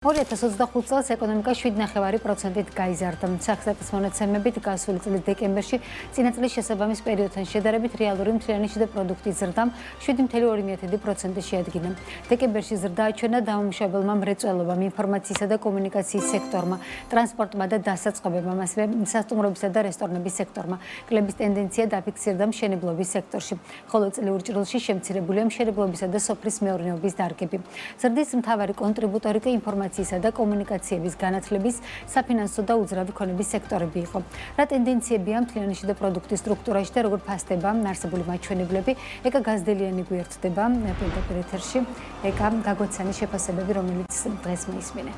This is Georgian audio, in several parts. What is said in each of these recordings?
2025 წელს ეკონომიკა 7.9%-ით გაიზარდა. სახსრების მონაცემებით გასული წლის დეკემბერში წინა წლის შესაბამის პერიოდთან შედარებით რეალური მთლიანი შიდა პროდუქტის ზრდამ 7.2% შეადგინა. დეკემბერში ზრდა აჩვენა დამამუშავებელმა მრეწველობამ, ინფორმაციისა და კომუნიკაციის სექტორმა, ტრანსპორტმა და დასაწყობებამ, ასევე სასტუმროებისა და რესტორნების სექტორმა. კლების ტენდენცია დაფიქსირდა მშენებლობის სექტორში, ხოლო წლიურ ჭრილში შემცირებულია მშენებლობისა და სოფლის მეურნეობის დარგები. ზრდის მთავარი კონტრიბუტორი კი ინფორმაციისა და კომუნიკაციების განათლების, საფინანსო და უძრავი ქონების სექტორები იყო. რა ტენდენციებია მთლიანი შიდა პროდუქტის სტრუქტურაში და როგორ ფასდება არსებული მაჩვენებლები, ეკა გაზდელიანი გვერდდება პირდაპირ ეთერში, ეკა გაგოცანის შეფასებები, რომელიც დღეს მოისმინე.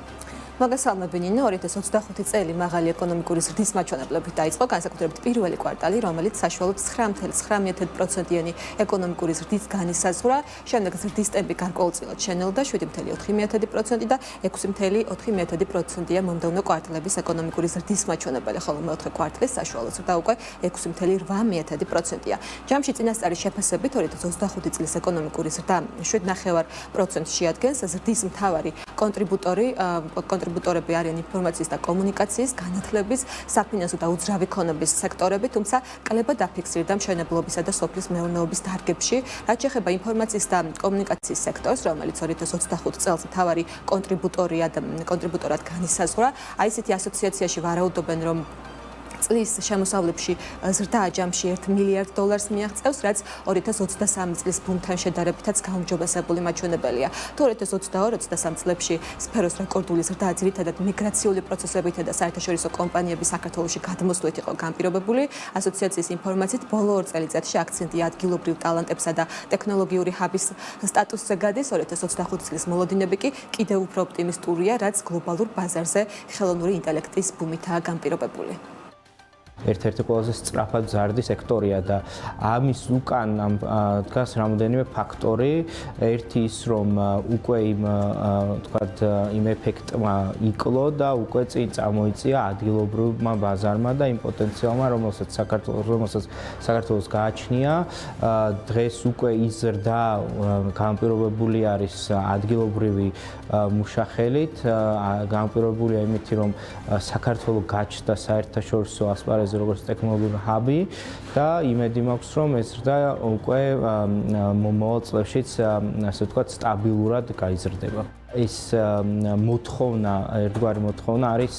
მოგესალმები ნინო, 2025 წელი მაღალი ეკონომიკური ზრდის მაჩვენებლებით დაიწყო, განსაკუთრებით პირველი კვარტალი, რომელიც საშუალოდ 9.9%-იანი ეკონომიკური ზრდის განისაზღვრა, შემდეგ ზრდის ტემპი გარკვეულწილად შენელდა 7.4% და 6.4%-ია მომდევნო კვარტალების ეკონომიკური ზრდის მაჩვენებელი, ხოლო მეოთხე კვარტლის საშუალო ზრდა უკვე 6.8%-ია. ჯამში წინასწარი შეფასებით 2025 წლის ეკონომიკური ზრდა 7.9%-ს შეადგენს, ზრდის მთავარი კონტრიბუტორები არიან ინფორმაციის და კომუნიკაციის, განათლების, საფინანსო და უძრავი ქონების სექტორები, თუმცა კლება დაფიქსირდა მშენებლობისა და სოფლის მეურნეობის დარგებში. რაც შეეხება ინფორმაციის და კომუნიკაციის სექტორს, რომელიც 2025 წელს მთავარი კონტრიბუტორად განისაზღვრა, აი ესეთი ასოციაციაში ვარაუდობენ, რომ წლის შემოსავლებში ზრდა ჯამში $1 მილიარდ მიაღწევს, რაც 2023 წლის ბუმთან შედარებითაც გაუმჯობესებული მაჩვენებელია. თუ 2022-23 წლებში სფეროს რეკორდული ზრდა ძირითადად მიგრაციული პროცესებითა და საერთაშორისო კომპანიების საქართველოში გადმოსვლით იყო განპირობებული, ასოციაციის ინფორმაციით ბოლო 2 წელიწადში აქცენტი ადგილობრივ ტალანტებსა და ტექნოლოგიური ჰაბის სტატუსზე გადის. 2025 წლის მოლოდინები კი კიდევ უფრო ოპტიმისტურია, რაც გლობალურ ბაზარზე ხელოვნური ინტელექტის ბუმითაა განპირობებული. ერთ-ერთი ყველაზე სწრაფად ზარდი სექტორია და ამის უკან დგას რამოდენიმე ფაქტორი. ერთი ის, რომ უკვე იმ ეფექტმა იკლო და უკვე წინ წამოიწია ადგილობრივმა ბაზარმა და იმ პოტენციალმა, რომელსაც საქართველოს გააჩნია. დღეს უკვე ის ზრდა განპირობებული არის ადგილობრივი მუშახელით, განპირობებულია იმითი, რომ საქართველო გაჩნდა საერთაშორისო ასპარეზზე როგორც ტექნოლოგიური ჰაბი და იმედი მაქვს, რომ ეს ზრდა უკვე მომავალ წლებშიც, ასე ვთქვათ, სტაბილურად გაიზრდება. ეს ერთგვარი მოთხოვნა არის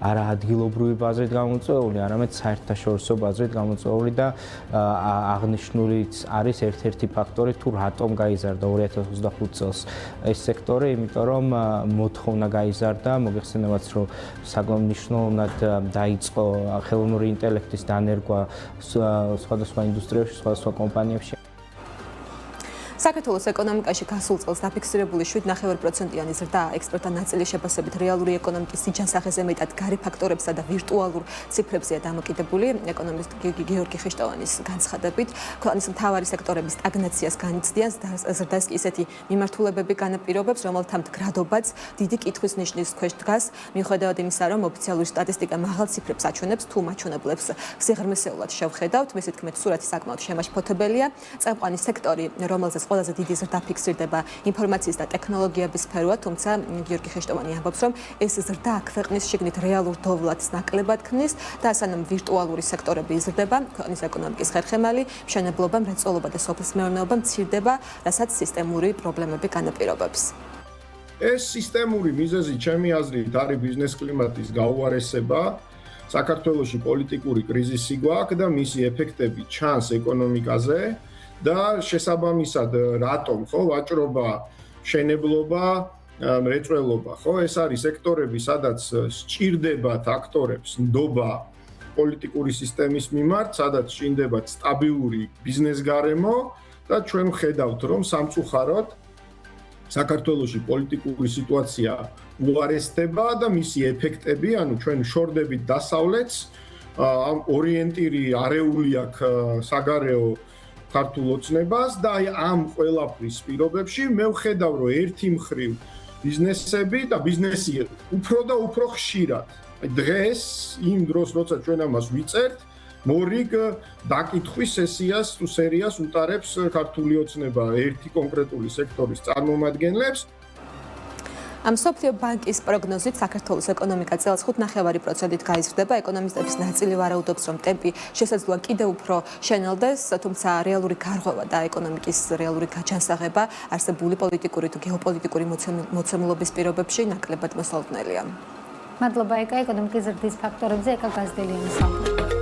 არა ადგილობრივი ბაზრით გამოწვეული, არამედ საერთაშორისო ბაზრით გამოწვეული და აღნიშნულიც არის ერთ-ერთი ფაქტორი, თუ რატომ გაიზარდა 2025 წელს ეს სექტორი, იმიტომ რომ მოთხოვნა გაიზარდა, მოგეხსენებათ, რომ საკმაოდ დაიწყო ხელოვნური ინტელექტის დანერგვა სხვადასხვა ინდუსტრიაში, სხვადასხვა კომპანიებში. საქართველოს ეკონომიკაში გასულ წელს დაფიქსირებული 7.9%-იანი ზრდა ექსპორტთა ნაწილის შეფასებით რეალური ეკონომიკის სიჯანსაღეზე მეტად გარე ფაქტორებსა და ვირტუალურ ციფრებზეა დამოკიდებული. ეკონომისტ გიორგი ხეშტოვანის განცხადებით, ქვეყნის მთავარი სექტორების სტაგნაციას განიცდიან, ზრდას კი ისეთი მიმართულებები განაპირობებს, რომელთა მდგრადობაც დიდი კითხვის ნიშნის ქვეშ დგას, მიუხედავად იმისა, რომ ოფიციალური სტატისტიკა მაღალ ციფრებს აჩვენებს, თუ მაჩვენებლებს სიღრმისეულად შევხედავთ, მისი თქმით, სურათი საკმაოდ შემაშფოთებელია. წამყვანი სექტორი, რომელზეც ყველაზე დიდი ზრდა ფიქსირდება ინფორმაციის და ტექნოლოგიების სფეროა, თუმცა გიორგი ხეშტოვანი ამბობს, რომ ეს ზრდა ქვეყნის შიგნით რეალურ დოვლათს ნაკლებად ქმნის და სანამ ვირტუალური სექტორები იზრდება, ქვეყნის ეკონომიკის ხერხემალი, მშენებლობა, მრეწველობა და სოფლის მეურნეობა მცირდება, რასაც სისტემური პრობლემები განაპირობებს. ეს სისტემური მიზეზი, ჩემი აზრით, არის ბიზნეს კლიმატის გაუარესება. საქართველოში პოლიტიკური კრიზისი გვაქვს და მისი ეფექტები ჩანს ეკონომიკაზე. და შესაბამისად რატომ ხო ვაჭრობა, მშენებლობა, მრეწველობა, ხო ეს არის სექტორები, სადაც სჭირდებათ აქტორებს ნდობა პოლიტიკური სისტემის მიმართ, სადაც სჭირდებათ სტაბილური ბიზნეს გარემო და ჩვენ ვხედავთ, რომ სამწუხაროდ საქართველოში პოლიტიკური სიტუაცია უარესდება და მისი ეფექტები, ანუ ჩვენ შორდებით დასავლეთს, ორიენტირი არეული აქვს საგარეო ქართულ ოცნებას და აი ამ ყველაფრის პირობებში მე ვხედავ, რომ ერთი მხრივ ბიზნესები და ბიზნესი უფრო და უფრო ხშირად. დღეს იმ დროს, როცა ჩვენ ამას ვიწერთ, მორიგ დაკითხვის სესიას თუ სერიას utარებს ქართული ოცნება ერთი კონკრეტული სექტორის წარმომადგენლებს. მსოფლიო ბანკის პროგნოზით საქართველოს ეკონომიკა წელს 5.9%-ით გაიზრდება. ეკონომისტების ნაწილი ვარაუდობს, რომ ტემპი შესაძლოა კიდევ უფრო შენელდეს, თუმცა რეალური გარღვევა და ეკონომიკის რეალური გაჯანსაღება არსებული პოლიტიკური თუ გეოპოლიტიკური მოცემულობის პირობებში ნაკლებად მოსალოდნელია. მადლობა ეკა ეკონომიკის ზრდის ფაქტორებზე ეკა გაზდელიანის.